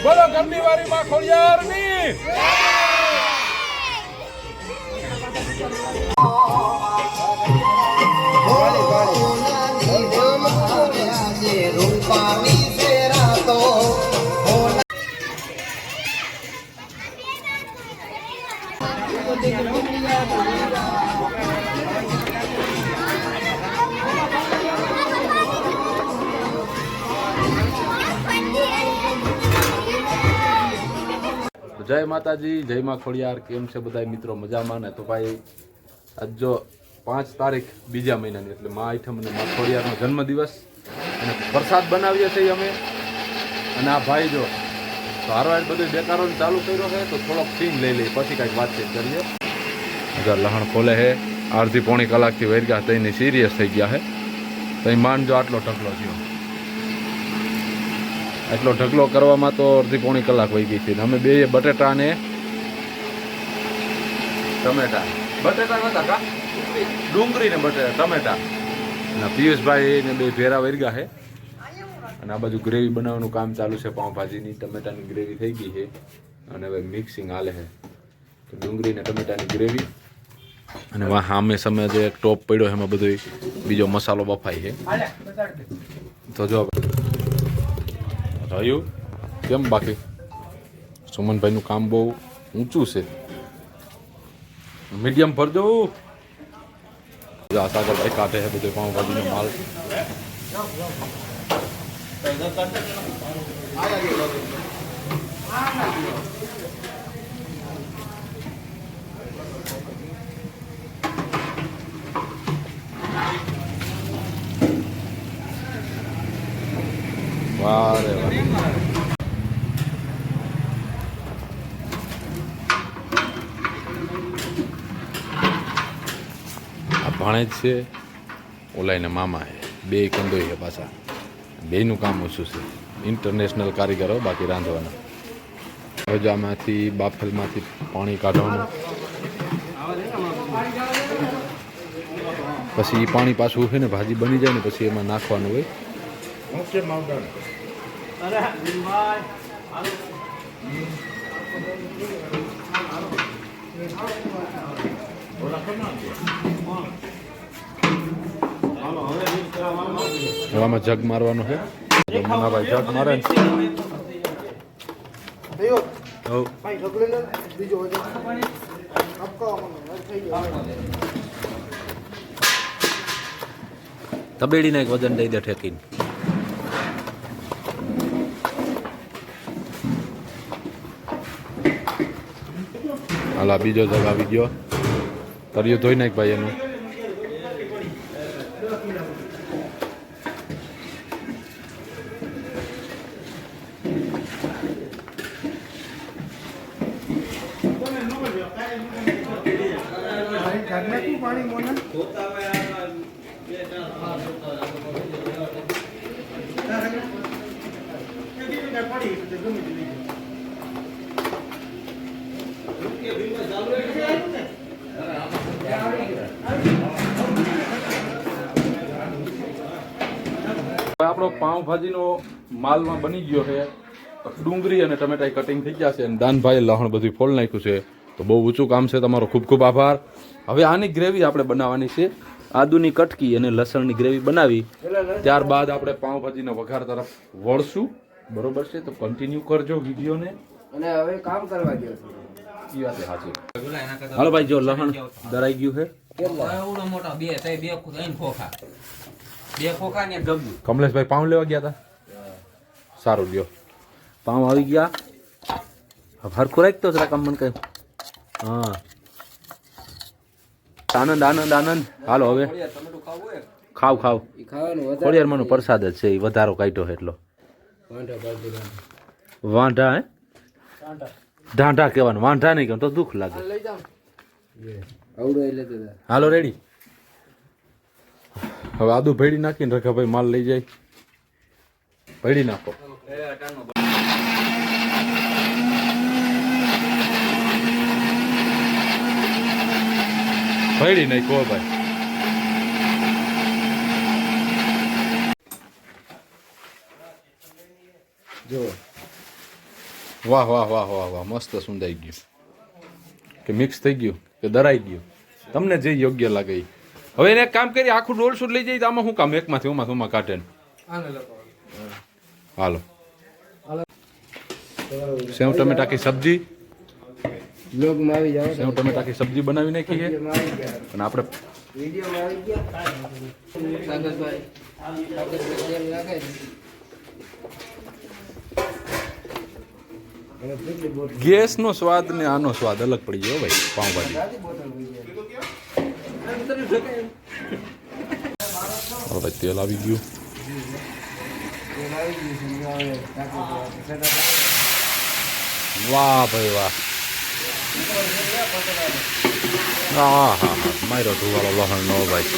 બોલો ગરમી વાળી માં ખોડિયારની જય માતાજી, જય માં ખોડિયાર. કેમ છે બધા મિત્રો? મજામાં ને? તો ભાઈ આજ જો 5 તારીખ બીજા મહિનાની એટલે મા આઠમ અને મા ખોડિયારનો જન્મદિવસ અને પ્રસાદ બનાવીએ છીએ અમે. અને આ ભાઈ જો હારવાર બધું બેકારો ચાલુ કર્યો છે તો થોડોક સીન લઈ લઈ પછી કાંઈક વાતચીત કરીએ. અગર લહણ ખોલે છે અડધી પોણી કલાકથી વેરગા થઈને સિરિયસ થઈ ગયા છે. તો માનજો આટલો ઢગલો થયો. એટલો ઢગલો કરવામાં તો અડધી પોણી કલાક વહી ગઈ છે. અમે બે બટેટા ને ટમેટા, બટેટા નતા કા ડુંગળી ને બટેટા ટમેટા અને પિયુષભાઈ ને બે ભેરા વેરગા છે. અને આ બાજુ ગ્રેવી બનાવવાનું કામ ચાલુ છે. પાઉંભાજીની ટમેટાની ગ્રેવી થઈ ગઈ છે અને હવે મિક્સિંગ હાલે છે. તો ડુંગળી ને ટમેટાની ગ્રેવી અને વાહ સામે સામે જે એક ટોપ પડ્યો એમાં બધો બીજો મસાલો બફાઈ છે. તો જો રહ્યું કેમ બાકી સુમનભાઈનું કામ બહુ ઊંચું છે. મીડિયમ ભરજો. સાગરભાઈ કાઢે છે બધો પાઉંભાજીનો માલ. વાહ રે વાહ. આ ભાણેજ છે, ઓલાઈને મામા છે, બે કંદોઈ છે પાછા. બેયનું કામ ઓછું છે. ઇન્ટરનેશનલ કારીગરો બાકી રાંધવાના. હવે જો આમાંથી બાફલમાંથી પાણી કાઢવાનું, પછી એ પાણી પાછું છે ને ભાજી બની જાય ને પછી એમાં નાખવાનું હોય. આમાં જગ મારવાનો છે. મનાભાઈ જગ મારે ને તબેડીને એક વજન દઈ દે ઠેકીને. હાલા બીજો જગ આવી ગયો. તરિયો ધોઈ નાખ ભાઈ એનું. આપણો પાઉંભાજીનો માલમાં બની ગયો છે. ડુંગળી અને ટમેટા કટિંગ થઈ ગયા છે અને દાનભાઈએ લહણ બધું ફોલ નાખ્યું છે. તો બહુ ઊંચું કામ છે. તમારો ખૂબ ખૂબ આભાર. હવે આની ગ્રેવી આપણે બનાવવાની છે. આદુની કટકી અને લસણની ગ્રેવી બનાવી ત્યારબાદ આપણે પાઉંભાજીનો વઘાર તરફ વળશું. બરોબર છે? તો કન્ટિન્યુ કરજો વિડીયોને. અને હવે કામ કરવા દો. એ વાત સાચી. હાલો ભાઈ, જો લહણ દરાઈ ગયું છે. કમલેશભાઈ પાઉં લેવા ગયા હતા. સારું લ્યો, પાઉં આવી ગયા. હરખું રાખતો જરા કામ મને કઈ. હા, આનંદ આનંદ આનંદ. હાલો હવે ખાવ ખાવ. ખોડિયારમાંનો પ્રસાદ જ છે. એ વધારો કાઢ્યો એટલો. વાંઢા હે ઢાંઢા કહેવાનું, વાંઢા નહીં કહેવાનું તો દુઃખ લાગે. હાલો રેડી. હવે આદુ ભેડી નાખીને રખાભાઈ માલ લઈ જાય. ભેડી નાખો. ભેડી નાખો ભાઈ. જો વાહ વાહ વાહ વાહ વાહ, મસ્ત સુંદાઈ ગયું કે મિક્સ થઈ ગયું કે દરાઈ ગયું, તમને જે યોગ્ય લાગે એ. હવે એને એક કામ કરી, આખું ડોલસું લઈ જઈએ તો આમાં શું કામ એકમાંથી ઓમાં કાઢે ને. હાલો સેવ ટમેટા કી સબ્જી, સેવ ટમેટા કી સબ્જી બનાવી નાખી છે અને આપણે ગેસ નો સ્વાદ ને આનો સ્વાદ અલગ પડી ગયો ભાઈ પાઉંભાજી. હવે તેલ આવી ગયું. વાહ ભાઈ વાહ, હા હા હા, મારો ધુવાળો લહણ નો ભાઈ.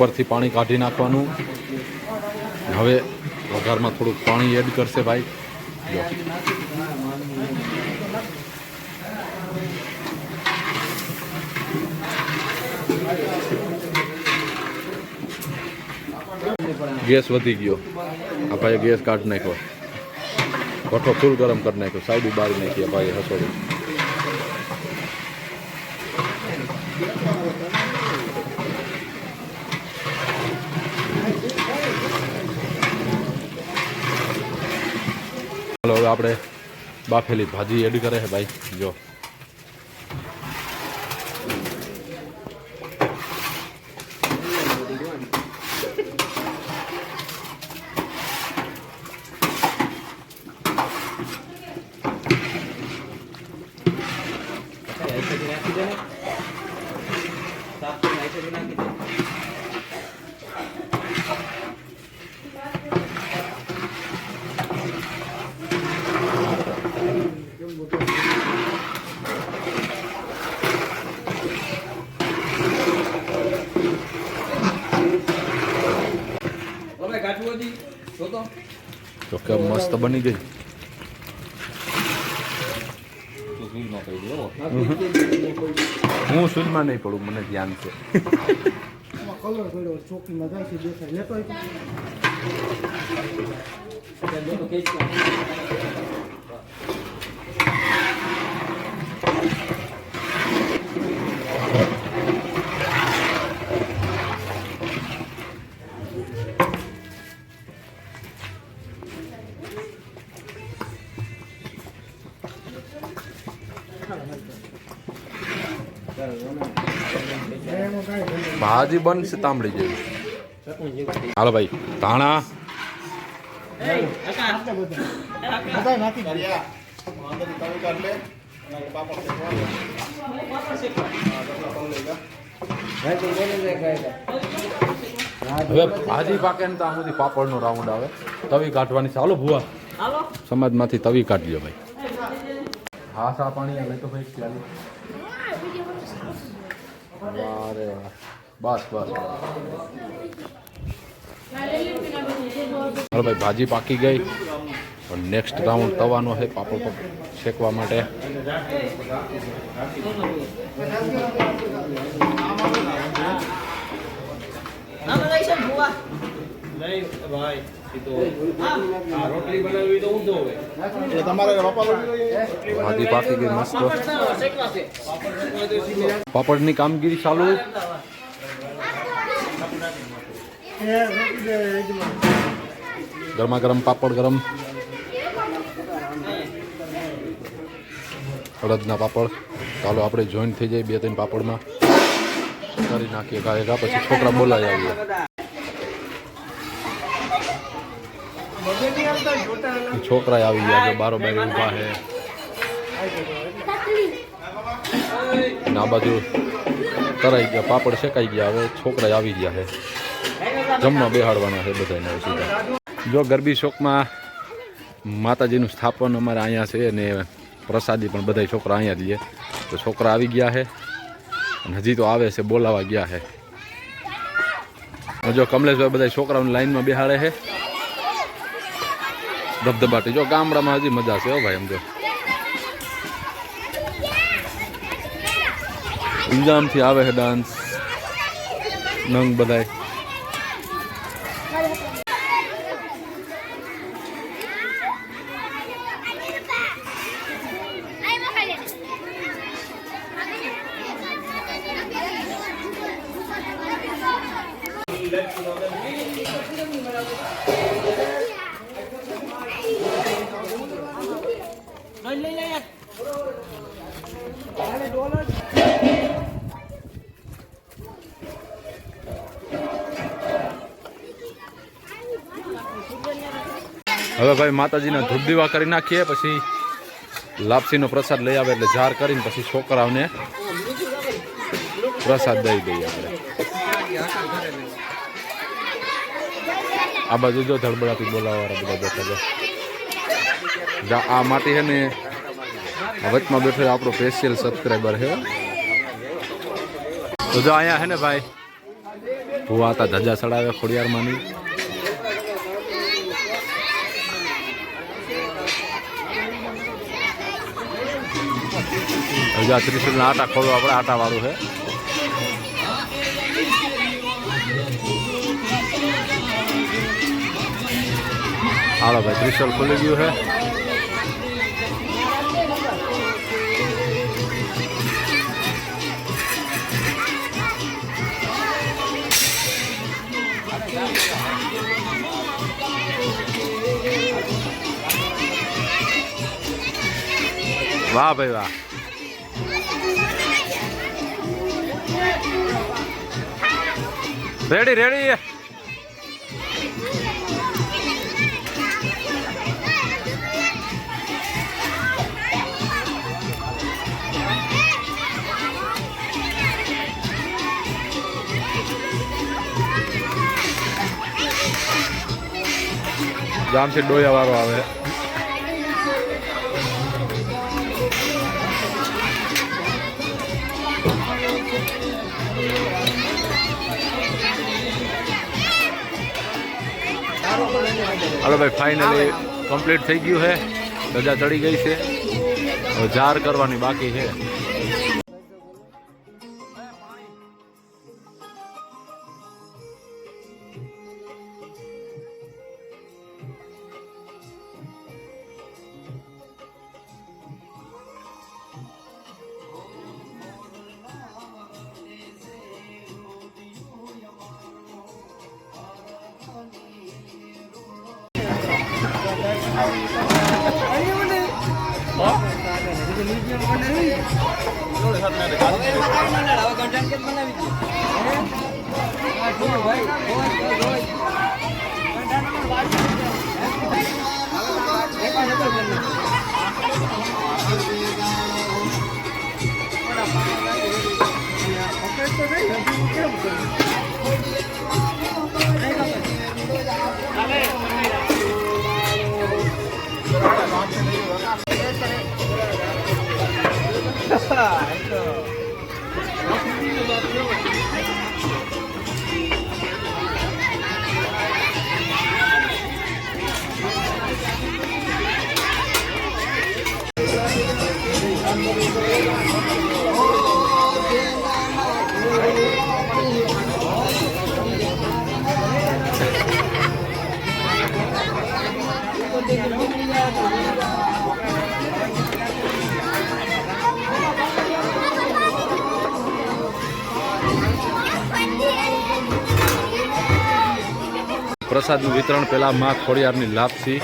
ઉપરથી પાણી કાઢી નાખવાનું. હવે વઘારમાં થોડુંક પાણી એડ કરશે ભાઈ. જો ગેસ વધી ગયો, આ ભાઈ ગેસ કાઢી નાખ્યો, ભઠ્ઠો ફૂલ ગરમ કરી નાખ્યો, સાઈડ બારી નાખી આ ભાઈ હસોડી. હાલો હવે આપણે બાફેલી ભાજી એડ કરે છે ભાઈ. જો તો કે મસ્ત બની ગઈ. હું સુનમાં નહીં પડું, મને ધ્યાન છે. ભાજી બનશે તાંબડી જેવી. હાલો ભાઈ ધાણા હવે ભાજી પાકે ને ત્યાં સુધી પાપડનો રાઉન્ડ આવે. તવી કાઢવાની. ચાલો ભુવા સમાજમાંથી તવી કાઢી લો ભાઈ. હા સા પાણી લઈ તો ભાઈ ચાલો. અરે વાહ, બસ બસ. હાલો ભાઈ ભાજી પાકી ગઈ. નેક્સ્ટ રાઉન્ડ તવાનો છે પાપડ શેકવા માટે. ભુવા નહીં ભાઈ રોટલી બનાવવી તો ઊંધો હોય એટલે તમારે બાપા ભાજી પાકી ગઈ મસ્ત પાપડની કામગીરી ચાલુ ગરમા ગરમ પાપડ ગરમ અડદના પાપડ ચાલો આપણે જોઈન્ટ થઈ જાય 2-3 પાપડમાં કરી નાખીએ ગાયગા પછી છોકરા બોલાવી આવીએ છોકરા આવી ગયા છે બારોબાર ઊભા છે આ બાજુ તરાઈ ગયા પાપડ શેકાઈ ગયા હવે છોકરા આવી ગયા છે જમવા બેહાડવાના છે બધાને સીધા જો ગરબી ચોકમાં માતાજીનું સ્થાપન અમારે અહીંયા છે અને પ્રસાદી પણ બધા છોકરા અહીંયા જ લે તો છોકરા આવી ગયા છે અને હજી તો આવે છે બોલાવા ગયા છે જો કમલેશભાઈ બધા છોકરાઓની લાઈનમાં બેહાડે છે ધબધબાટી જો ગામડામાં હજી મજા છે હો ભાઈ એમ જો ઇન્જામથી આવે છે ડાન્સ નંગ બધાય હવે ભાઈ માતાજીના ધૂપ દીવા કરી નાખીએ પછી લાપસીનો પ્રસાદ લઈ આવે એટલે જાર કરીને પછી છોકરાઓને પ્રસાદ દઈ દઈએ આપણે આ બાજુ જો ધડબડાથી બોલાવવાળા બધા બેઠા છે આ માટી છે ને વચમાં બેઠો આપણો સ્પેશિયલ સબસ્ક્રાઈબર છે તો જો અહીંયા છે ને ભાઈ ભૂવા હતા ધજા ચડાવે ખોડિયારમાંની હજુ આ ત્રિશુલના આટા ખોલવા આપણે આટા વાળું છે હાલો ભાઈ ત્રિશુલ ખુલી ગયું છે વાહ ભાઈ વાહ રેડી રેડી જામથી ડોયા વાળો આવે હાલો ભાઈ ફાઇનલી કમ્પ્લીટ થઈ ગયું છે ધજા ચડી ગઈ છે હવે જાર કરવાની બાકી છે પ્રસાદનું વિતરણ પહેલાં માં ખોડિયારની લાપસી.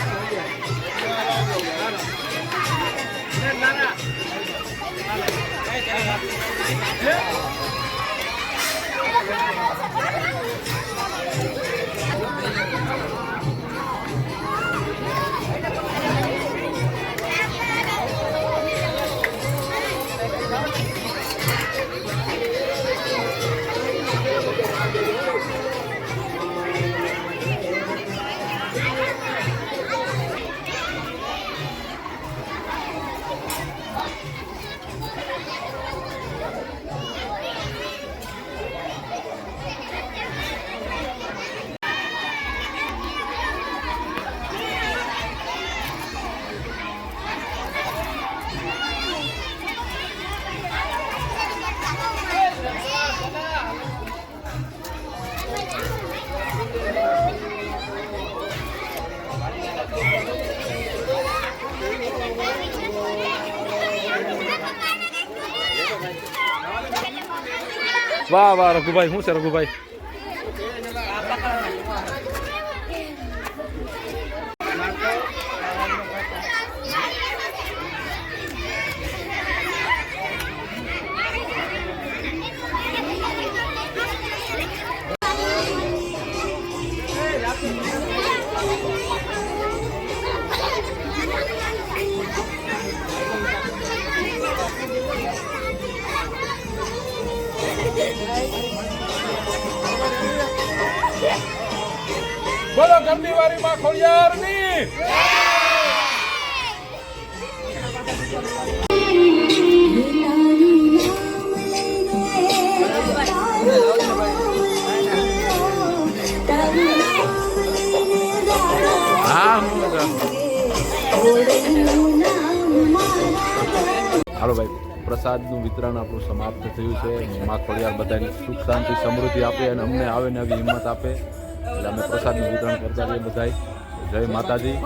વાહ વાહ રઘુભાઈ, શું છે રઘુભાઈ? બોલો ગમની વારી માં ખોડિયારની. હાલો ભાઈ, પ્રસાદનું વિતરણ આપણું સમાપ્ત થયું છે. માં ખોડિયાર બધાની સુખ શાંતિ સમૃદ્ધિ આપે અને અમને આવે ને આવી હિંમત આપે. એટલે અમે પ્રસાદનું વિતરણ કરતા રહીએ બધાય. જય માતાજી.